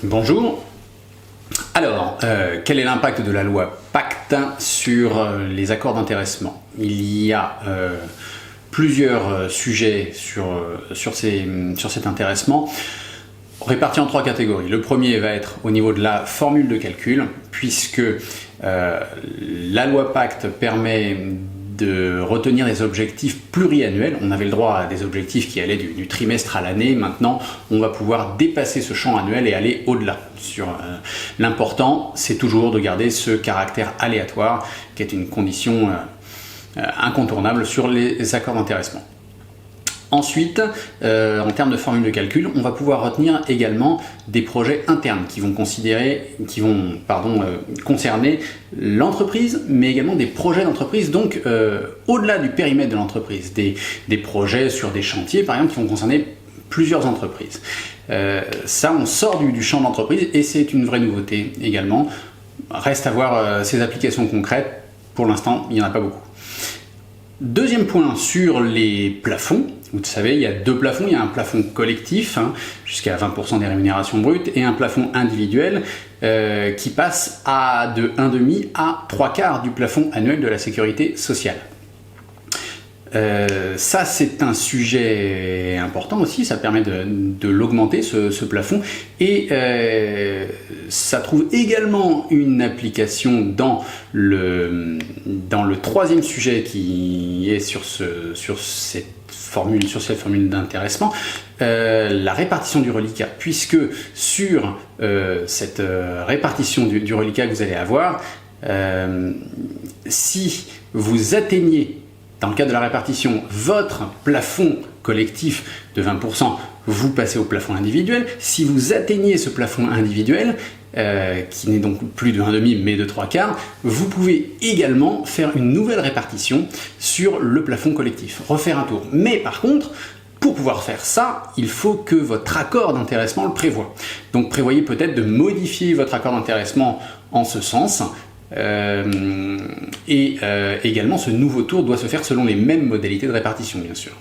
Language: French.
Bonjour. Alors, quel est l'impact de la loi Pacte sur les accords d'intéressement? Il y a plusieurs sujets sur cet intéressement, répartis en trois catégories. Le premier va être au niveau de la formule de calcul, puisque la loi Pacte permet de retenir des objectifs pluriannuels. On avait le droit à des objectifs qui allaient du trimestre à l'année. Maintenant, on va pouvoir dépasser ce champ annuel et aller au-delà. L'important, c'est toujours de garder ce caractère aléatoire, qui est une condition incontournable sur les accords d'intéressement. Ensuite, en termes de formule de calcul, on va pouvoir retenir également des projets internes qui vont concerner l'entreprise, mais également des projets d'entreprise, donc au-delà du périmètre de l'entreprise, des projets sur des chantiers, par exemple, qui vont concerner plusieurs entreprises. Ça, on sort du champ d'entreprise et c'est une vraie nouveauté également. Reste à voir ces applications concrètes. Pour l'instant, il n'y en a pas beaucoup. Deuxième point sur les plafonds. Vous savez, il y a deux plafonds. Il y a un plafond collectif, jusqu'à 20% des rémunérations brutes, et un plafond individuel qui passe de 1,5 à 3/4 du plafond annuel de la sécurité sociale. Ça, c'est un sujet important aussi, ça permet de l'augmenter, ce plafond, et ça trouve également une application dans le troisième sujet qui est sur cette formule d'intéressement, la répartition du reliquat, puisque sur cette répartition du reliquat que vous allez avoir, si vous atteignez dans le cadre de la répartition, votre plafond collectif de 20%, vous passez au plafond individuel. Si vous atteignez ce plafond individuel, qui n'est donc plus de 1,5 mais de 3/4, vous pouvez également faire une nouvelle répartition sur le plafond collectif, refaire un tour. Mais par contre, pour pouvoir faire ça, il faut que votre accord d'intéressement le prévoie. Donc prévoyez peut-être de modifier votre accord d'intéressement en ce sens. Également, ce nouveau tour doit se faire selon les mêmes modalités de répartition, bien sûr.